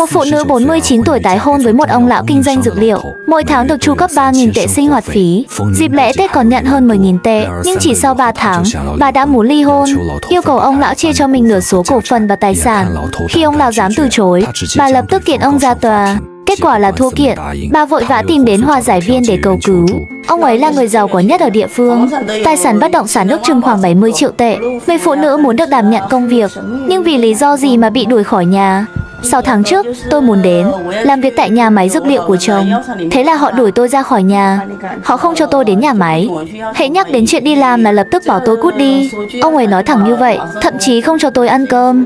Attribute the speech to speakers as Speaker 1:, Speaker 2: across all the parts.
Speaker 1: Một phụ nữ 49 tuổi tái hôn với một ông lão kinh doanh dược liệu, mỗi tháng được chu cấp 3.000 tệ sinh hoạt phí. Dịp lễ Tết còn nhận hơn 10.000 tệ, nhưng chỉ sau 3 tháng, bà đã muốn ly hôn, yêu cầu ông lão chia cho mình nửa số cổ phần và tài sản. Khi ông lão dám từ chối, bà lập tức kiện ông ra tòa. Kết quả là thua kiện, bà vội vã tìm đến hòa giải viên để cầu cứu. Ông ấy là người giàu có nhất ở địa phương, tài sản bất động sản ước chừng khoảng 70 triệu tệ. Người phụ nữ muốn được đảm nhận công việc, nhưng vì lý do gì mà bị đuổi khỏi nhà. 6 tháng trước, tôi muốn đến làm việc tại nhà máy dược liệu của chồng. Thế là họ đuổi tôi ra khỏi nhà. Họ không cho tôi đến nhà máy. Hễ nhắc đến chuyện đi làm là lập tức bảo tôi cút đi. Ông ấy nói thẳng như vậy, thậm chí không cho tôi ăn cơm.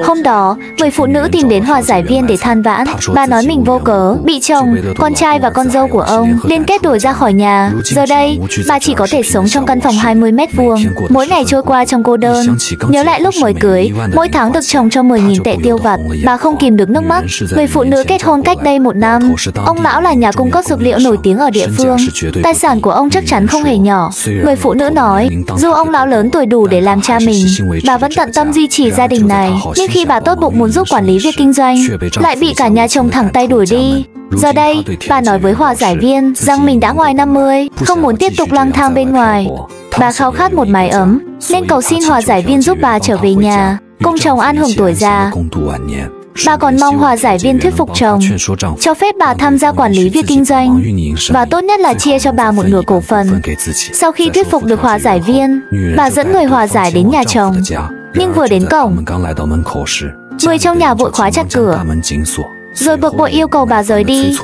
Speaker 1: Hôm đó, người phụ nữ tìm đến hòa giải viên để than vãn. Bà nói mình vô cớ, bị chồng, con trai và con dâu của ông liên kết đuổi ra khỏi nhà. Giờ đây, bà chỉ có thể sống trong căn phòng 20 m², mỗi ngày trôi qua trong cô đơn. Nhớ lại lúc mới cưới, mỗi tháng được chồng cho 10.000 tệ tiêu vặt, bà không kìm được nước mắt. Người phụ nữ kết hôn cách đây 1 năm. Ông lão là nhà cung cấp dược liệu nổi tiếng ở địa phương. Tài sản của ông chắc chắn không hề nhỏ. Người phụ nữ nói, dù ông lão lớn tuổi đủ để làm cha mình, bà vẫn tận tâm duy trì gia đình này. Nhưng khi bà tốt bụng muốn giúp quản lý việc kinh doanh, lại bị cả nhà chồng thẳng tay đuổi đi. Giờ đây, bà nói với hòa giải viên rằng mình đã ngoài 50, không muốn tiếp tục lang thang bên ngoài. Bà khao khát một mái ấm, nên cầu xin hòa giải viên giúp bà trở về nhà, cùng chồng an hưởng tuổi già. Bà còn mong hòa giải viên thuyết phục chồng, cho phép bà tham gia quản lý việc kinh doanh, và tốt nhất là chia cho bà một nửa cổ phần. Sau khi thuyết phục được hòa giải viên, bà dẫn người hòa giải đến nhà chồng. Nhưng vừa đến cổng, người trong nhà vội khóa chặt cửa, rồi bực bội yêu cầu bà rời đi.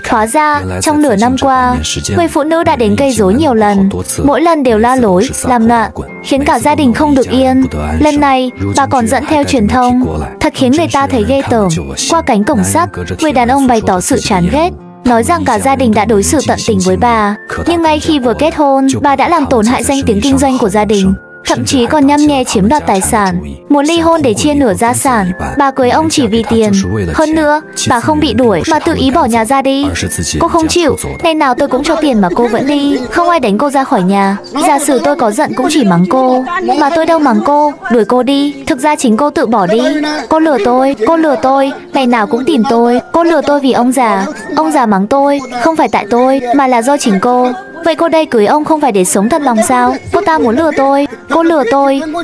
Speaker 1: Hóa ra, trong nửa năm qua, người phụ nữ đã đến gây rối nhiều lần, mỗi lần đều la lối, làm loạn, khiến cả gia đình không được yên. Lần này, bà còn dẫn theo truyền thông, thật khiến người ta thấy ghê tởm. Qua cánh cổng sắt, người đàn ông bày tỏ sự chán ghét, nói rằng cả gia đình đã đối xử tận tình với bà. Nhưng ngay khi vừa kết hôn, bà đã làm tổn hại danh tiếng kinh doanh của gia đình, thậm chí còn nhăm nhe chiếm đoạt tài sản, muốn ly hôn để chia nửa gia sản. Bà cưới ông chỉ vì tiền. Hơn nữa, bà không bị đuổi mà tự ý bỏ nhà ra đi. Cô không chịu, ngày nào tôi cũng cho tiền mà cô vẫn đi. Không ai đánh cô ra khỏi nhà. Giả sử tôi có giận cũng chỉ mắng cô, mà tôi đâu mắng cô, đuổi cô đi. Thực ra chính cô tự bỏ đi. Cô lừa tôi, ngày nào cũng tìm tôi. Cô lừa tôi vì ông già mắng tôi, không phải tại tôi, mà là do chính cô. Vậy cô đây cưới ông không phải để sống thật lòng sao? Cô ta muốn lừa tôi, cô lừa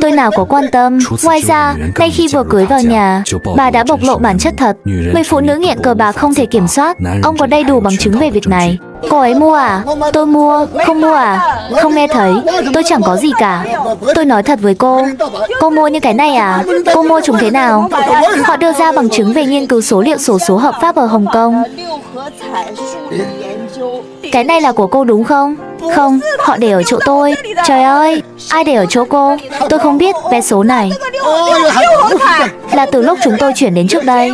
Speaker 1: tôi nào có quan tâm. Ngoài ra, ngay khi vừa cưới vào nhà, bà đã bộc lộ bản chất thật. Người phụ nữ nghiện cờ bạc không thể kiểm soát. Ông có đầy đủ bằng chứng về việc này. Cô ấy mua à? Tôi mua. Không mua à? Không nghe thấy. Tôi chẳng có gì cả. Tôi nói thật với cô mua như cái này à? Cô mua chúng thế nào? Họ đưa ra bằng chứng về nghiên cứu số liệu xổ số hợp pháp ở Hồng Kông. Cái này là của cô đúng không? Không, họ để ở chỗ tôi. Trời ơi, ai để ở chỗ cô? Tôi không biết vé số này. Là từ lúc chúng tôi chuyển đến trước đây.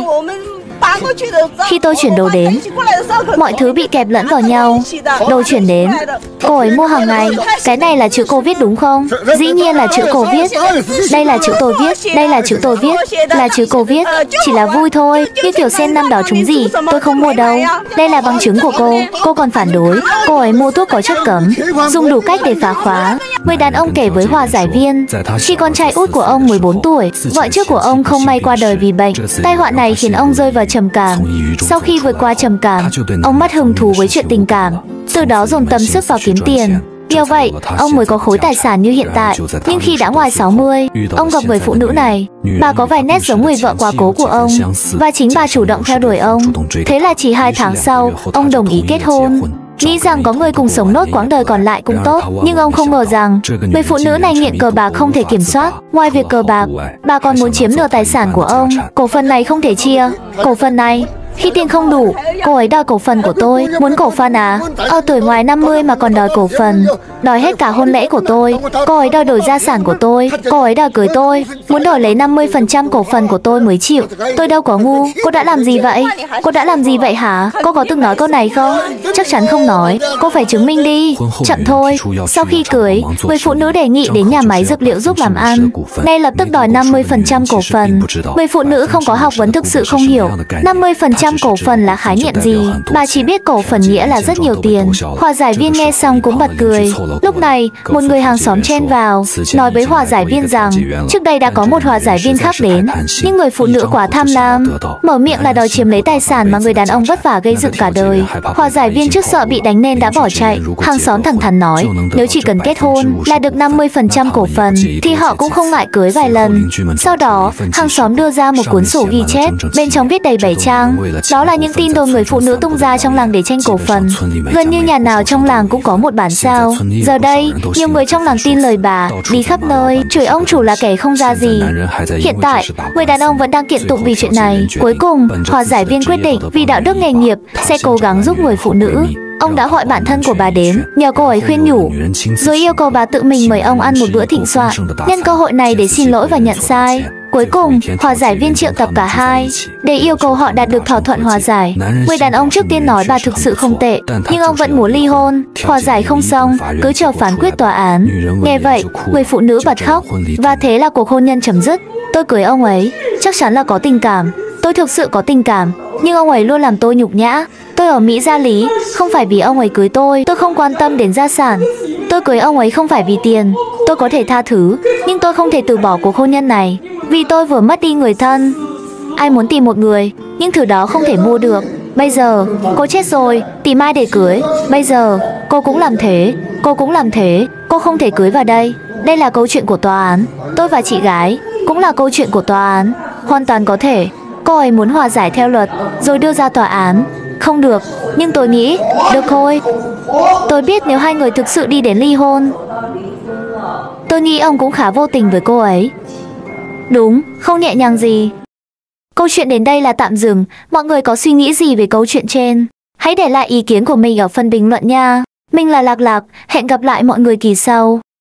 Speaker 1: Khi tôi chuyển đồ đến, mọi thứ bị kẹp lẫn vào nhau. Đồ chuyển đến, cô ấy mua hàng ngày. Cái này là chữ cô viết đúng không? Dĩ nhiên là chữ cô viết. Đây là chữ tôi viết. Đây là chữ tôi viết. Là chữ cô viết. Chỉ là vui thôi. Như kiểu xem năm đó trúng gì. Tôi không mua đâu. Đây là bằng chứng của cô. Cô còn phản đối. Cô ấy mua thuốc có chất cấm, dùng đủ cách để phá khóa. Người đàn ông kể với hòa giải viên, khi con trai út của ông 14 tuổi, vợ trước của ông không may qua đời vì bệnh. Tai họa này khiến ông rơi vào trầm cảm. Sau khi vượt qua trầm cảm, ông mất hứng thú với chuyện tình cảm, từ đó dồn tâm sức vào kiếm tiền. Nhờ vậy, ông mới có khối tài sản như hiện tại. Nhưng khi đã ngoài 60, ông gặp người phụ nữ này. Bà có vài nét giống người vợ quá cố của ông, và chính bà chủ động theo đuổi ông. Thế là chỉ 2 tháng sau, ông đồng ý kết hôn, nghĩ rằng có người cùng sống nốt quãng đời còn lại cũng tốt. Nhưng ông không ngờ rằng người phụ nữ này nghiện cờ bạc không thể kiểm soát. Ngoài việc cờ bạc, bà còn muốn chiếm nửa tài sản của ông. Cổ phần này không thể chia. Cổ phần này, khi tiền không đủ, cô ấy đòi cổ phần của tôi. Muốn cổ phần à? Ở tuổi ngoài 50 mà còn đòi cổ phần. Đòi hết cả hôn lễ của tôi. Cô ấy đòi đổi gia sản của tôi. Cô ấy đòi cưới tôi. Muốn đổi lấy 50% cổ phần của tôi mới chịu. Tôi đâu có ngu. Cô đã làm gì vậy? Cô đã làm gì vậy hả? Cô có từng nói câu này không? Chắc chắn không nói. Cô phải chứng minh đi. Chậm thôi. Sau khi cưới, người phụ nữ đề nghị đến nhà máy dược liệu giúp làm ăn. Nay lập tức đòi 50% cổ phần. Người phụ nữ không có học vấn thực sự không hiểu. 50% 100 cổ phần là khái niệm gì? Bà chỉ biết cổ phần nghĩa là rất nhiều tiền. Hòa giải viên nghe xong cũng bật cười. Lúc này, một người hàng xóm chen vào, nói với hòa giải viên rằng trước đây đã có một hòa giải viên khác đến, nhưng người phụ nữ quá tham lam, mở miệng là đòi chiếm lấy tài sản mà người đàn ông vất vả gây dựng cả đời. Hòa giải viên trước sợ bị đánh nên đã bỏ chạy. Hàng xóm thẳng thắn nói, nếu chỉ cần kết hôn là được 50% cổ phần thì họ cũng không ngại cưới vài lần. Sau đó, hàng xóm đưa ra một cuốn sổ ghi chép, bên trong viết đầy 7 trang. Đó là những tin đồn người phụ nữ tung ra trong làng để tranh cổ phần. Gần như nhà nào trong làng cũng có một bản sao. Giờ đây, nhiều người trong làng tin lời bà, đi khắp nơi chửi ông chủ là kẻ không ra gì. Hiện tại, người đàn ông vẫn đang kiện tụng vì chuyện này. Cuối cùng, hòa giải viên quyết định vì đạo đức nghề nghiệp sẽ cố gắng giúp người phụ nữ. Ông đã gọi bạn thân của bà đến, nhờ cô ấy khuyên nhủ, rồi yêu cầu bà tự mình mời ông ăn một bữa thịnh soạn, nhân cơ hội này để xin lỗi và nhận sai. Cuối cùng, hòa giải viên triệu tập cả hai để yêu cầu họ đạt được thỏa thuận hòa giải. Người đàn ông trước tiên nói bà thực sự không tệ, nhưng ông vẫn muốn ly hôn. Hòa giải không xong, cứ chờ phán quyết tòa án. Nghe vậy, người phụ nữ bật khóc, và thế là cuộc hôn nhân chấm dứt. Tôi cưới ông ấy, chắc chắn là có tình cảm. Tôi thực sự có tình cảm, nhưng ông ấy luôn làm tôi nhục nhã. Tôi ở Mỹ gia lý, không phải vì ông ấy cưới tôi không quan tâm đến gia sản. Tôi cưới ông ấy không phải vì tiền. Tôi có thể tha thứ, nhưng tôi không thể từ bỏ cuộc hôn nhân này, vì tôi vừa mất đi người thân. Ai muốn tìm một người, nhưng thứ đó không thể mua được. Bây giờ, cô chết rồi, tìm ai để cưới? Bây giờ, cô cũng làm thế, cô cũng làm thế. Cô không thể cưới vào đây. Đây là câu chuyện của tòa án. Tôi và chị gái cũng là câu chuyện của tòa án. Hoàn toàn có thể cô ấy muốn hòa giải theo luật rồi đưa ra tòa án. Không được, nhưng tôi nghĩ được thôi. Tôi biết nếu hai người thực sự đi đến ly hôn. Tôi nghĩ ông cũng khá vô tình với cô ấy. Đúng, không nhẹ nhàng gì. Câu chuyện đến đây là tạm dừng. Mọi người có suy nghĩ gì về câu chuyện trên? Hãy để lại ý kiến của mình ở phần bình luận nha. Mình là Lạc Lạc, hẹn gặp lại mọi người kỳ sau.